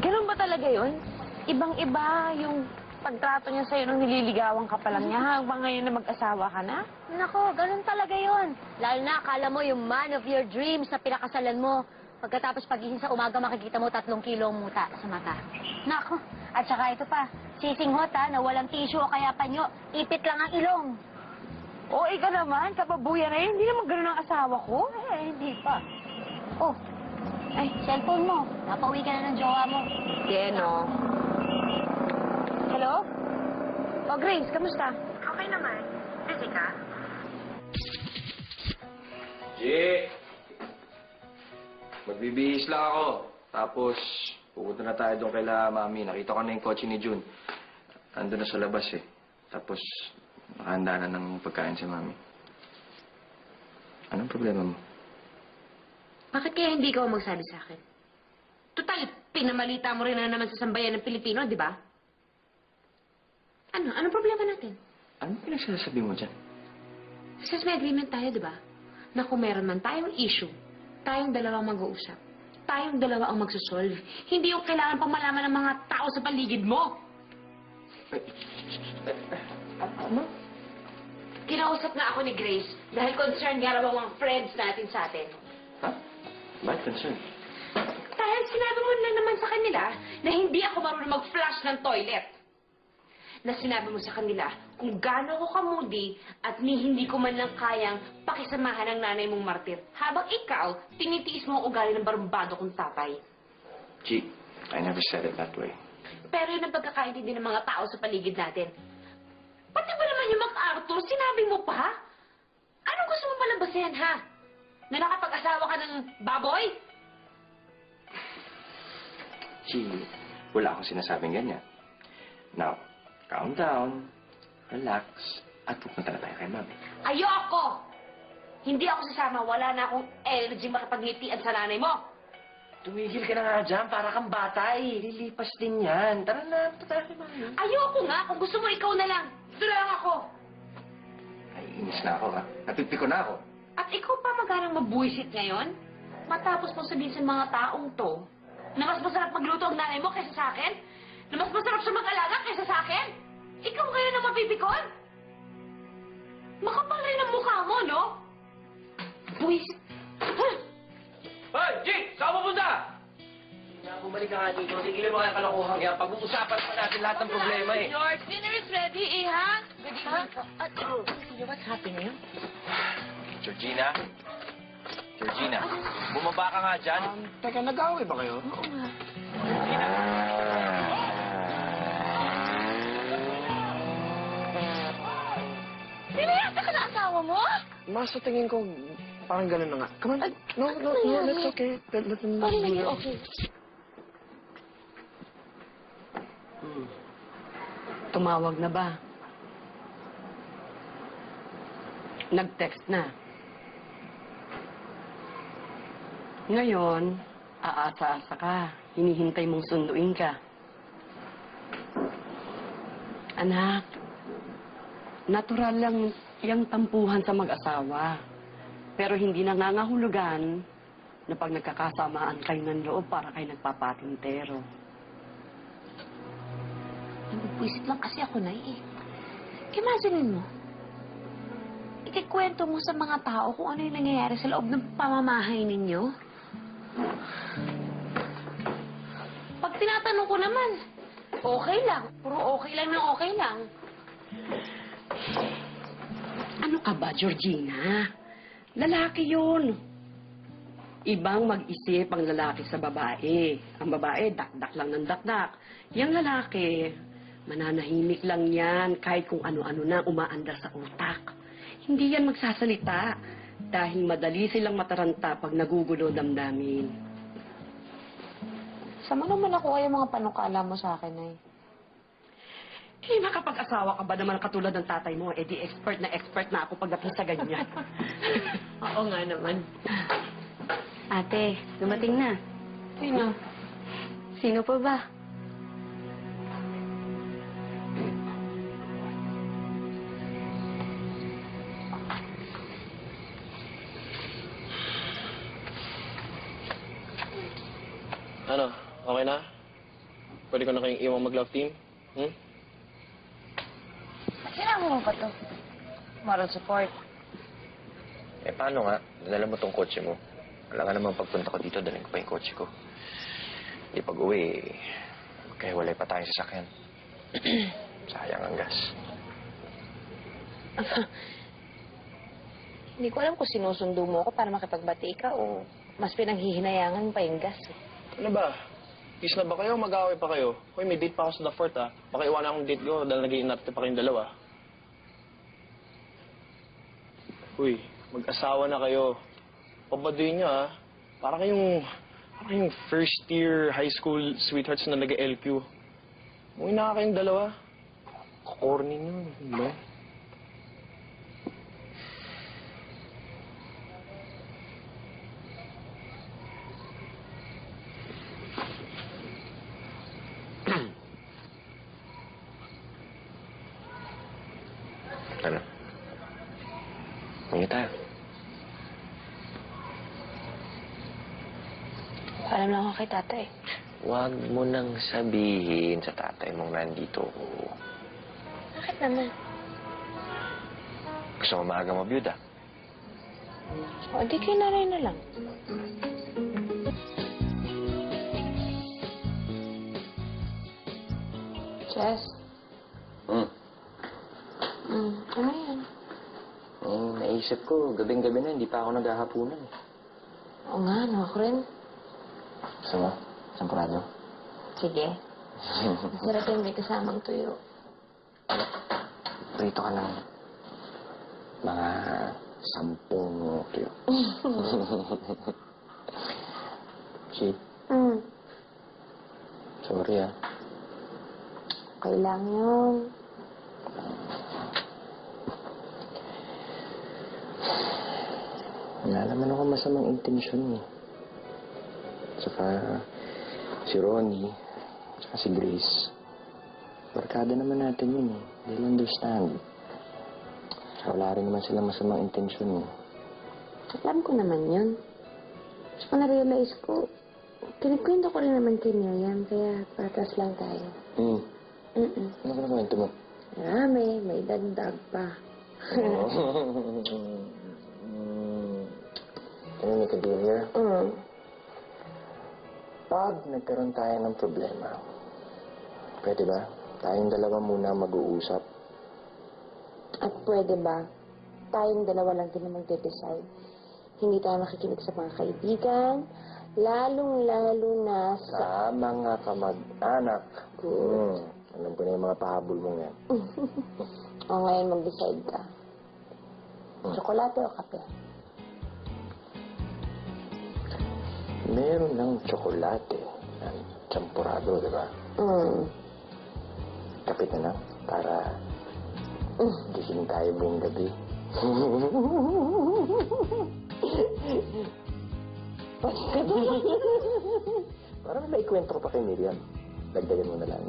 Ganun ba talaga yun? Ibang-iba yung pagtrato niya sa'yo nung nililigawan ka pa lang niya hanggang ngayon na mag-asawa ka na? Nako, ganun talaga yon. Lalo na, akala mo yung man of your dreams na pinakasalan mo. Pagkatapos pagising sa umaga, makikita mo 3 kilo muta sa mata. Nako, at saka ito pa, sisinghot ha, na walang tissue o kaya panyo, ipit lang ang ilong. O, ikaw naman, kababuyan na yun. Hindi naman ganun ang asawa ko. Hindi pa. Oh, ay, cellphone mo. Napauwi ka na ng jowa mo. Yeah, no. Hello? O, Grace, kamusta? Okay naman. Busy ka? Jay! Magbibihis lang ako. Tapos, pupunta na tayo doon kaila Mami. Nakita ko na yung kotse ni June. Ando na sa labas eh. Tapos, nakahanda na ng pagkain si Mami. Anong problema mo? Bakit kaya hindi ka magsabi sa akin? Total, pinamalita mo rin na naman sa sambayan ng Pilipino, di ba? Anong problema natin? Anong pinagsasabi mo dyan? Kasi may agreement tayo, di ba? Na kung meron man tayong issue, tayong dalawa ang mag-uusap. Tayong dalawa ang magsosolve. Hindi yung kailangan pang malaman ng mga tao sa paligid mo. Ano? Kinausap nga ako ni Grace dahil concerned nga raw ang mga friends natin sa atin. Ha? Bakit concern? Dahil sinabi mo na naman sa kanila na hindi ako marunong mag-flush ng toilet. Na sinabi mo sa kanila kung gaano ako kamudi at hindi ko man lang kayang pakisamahan ng nanay mong martir. Habang ikaw, tinitiis mo ang ugali ng barumbado kong tatay. G, I never said it that way. Pero yun ang pagkakaintindi ng mga tao sa paligid natin. Pati ba naman yung MacArthur, sinabi mo pa? Anong gusto mo palabasin, ha? Na nakapag-asawa ka ng baboy? G, wala akong sinasabing ganyan. Now, calm down, relax, at pupunta na tayo kay Mami. Ayoko! Hindi ako sasama. Wala na akong energy makapagngitian sa nanay mo. Tumigil ka na nga dyan, para kang bata eh. Lilipas din yan. Tara na, punta tayo kay Mami. Ayoko nga. Kung gusto mo, ikaw na lang. Dito lang ako. Ay, inis na ako ha. Napipiko na ako. At ikaw pa maganang mabuisit ngayon? Matapos mo sabihin sa mga taong to na mas masarap magluto ang nanay mo kaysa sa akin? Na mas masarap siya mag-alaga kaysa sa akin? Ikaw ngayon ang mapipikon? Makapal rin ang mukha mo, no? Buisit. Hoy, Jake! Saan pupunta? Bumalik ka nga dito. Sige mo kaya kalokohan yan. Pag-uusapan pa natin lahat ng problema eh. George, dinner is ready, Iha. Good evening po. What's happening? Georgina? Georgina, bumaba ka nga dyan. Teka, nag-away ba kayo? Oo nga. Georgina. Pinayata ka na asawa mo? Mas sa tingin ko, parang gano'n na nga. Come on. No, that's okay. Let them Bakit naging okay? Tumawag na ba? Nag-text na. Ngayon, aasa-asa ka. Hinihintay mong sunduin ka. Anak, natural lang yung tampuhan sa mag-asawa. Pero hindi nangangahulugan na pag nagkakasamaan kayo ng loob para kayo nagpapatintero. Nagpuisit lang kasi ako, Nay, eh. Imagine mo, ikikwento mo sa mga tao kung ano yung nangyayari sa loob ng pamamahay ninyo. Pag tinatanong ko naman, okay lang. Puro okay lang ng okay lang. Ano ka ba, Georgina? Lalaki yun. Ibang mag-isip ang lalaki sa babae. Ang babae, dakdak lang ng dakdak. Yang lalaki, mananahimik lang yan kahit kung ano-ano na umaandar sa utak. Hindi yan magsasalita dahil madali silang mataranta pag nagugulo damdamin. Sama naman ako kayo mga panukala mo sa akin, Nay. Eh, makapag-asawa ka ba naman katulad ng tatay mo? Eh, di expert na ako pagdating sa ganyan. Oo nga naman. Ate, dumating na. Sino? Sino pa ba? Ano? Okay na? Pwede ko na kayong iwang mag-love team? Hmm? Kailangan mo ba to? Moral support. Eh, paano nga? Dinala mo tong kotse mo. Wala nga naman pagpunta ko dito, dalhin ko pa yung kotse ko. Di pag-uwi, kaya walay pa tayong sasakyan. Sayang ang gas. Hindi ko alam kung sinusundo mo ako para makipagbati ka o mas pinanghihinayangan pa yung gas. Ano ba? Peace na ba kayo? Mag-away pa kayo? Hoy, may date pa ako sa the fort, ha? Baka iwanan akong date ko dahil nag-iinarte pa kayong dalawa. Uy, mag-asawa na kayo. Pabaduyin nyo, ha? Para kayong first year high school sweethearts na nag-LQ. Umuwi na kayong dalawa. Corny nyo, diba? Ano? Hindi tayo. Alam lang ako kay tatay. Huwag mo nang sabihin sa tatay mong nandito ko. Bakit naman? Gusto mo maaga mabiyuda? O, di kinanay na lang. Jess? Ano yan? Eh, naisip ko, gabing-gabi na, hindi pa ako naghahapunan. Oo nga, no, ako rin. Gusto mo? Sampurado? Sige. Masarap yung may kasamang tuyo. Prito ka ng mga 10 tuyo. Chi, sorry ah. Okay lang yun. Wala naman ako masamang intensyon eh. Saka si Ronnie, saka si Grace. Barkada naman natin yun eh. They'll understand. Saka wala rin naman silang masamang intensyon eh. Alam ko naman yun. Saka na-realize ko, kinikwento ko rin naman kay Miriam, kaya patas lang tayo. Ano ka nakwento mo? Marami, may dagdag pa. Can we make a deal here? Pag nagkaroon tayo ng problema, pwede ba? Tayong dalawa muna mag-uusap. At pwede ba, tayong dalawa lang din na magde-decide. Hindi tayo makikinig sa mga kaibigan, lalong-lalo na sa... Sa mga kamag-anak. Good. Alam ko na yung mga pahabol mong yan. O ngayon mag-decide ka. Tsokolate o kape? Meron ng tsokolate ng champurado, di ba? Kapit na lang para gising tayo buong gabi. Parang may kwento ko pa kay Miriam. Dagdagan mo na lang.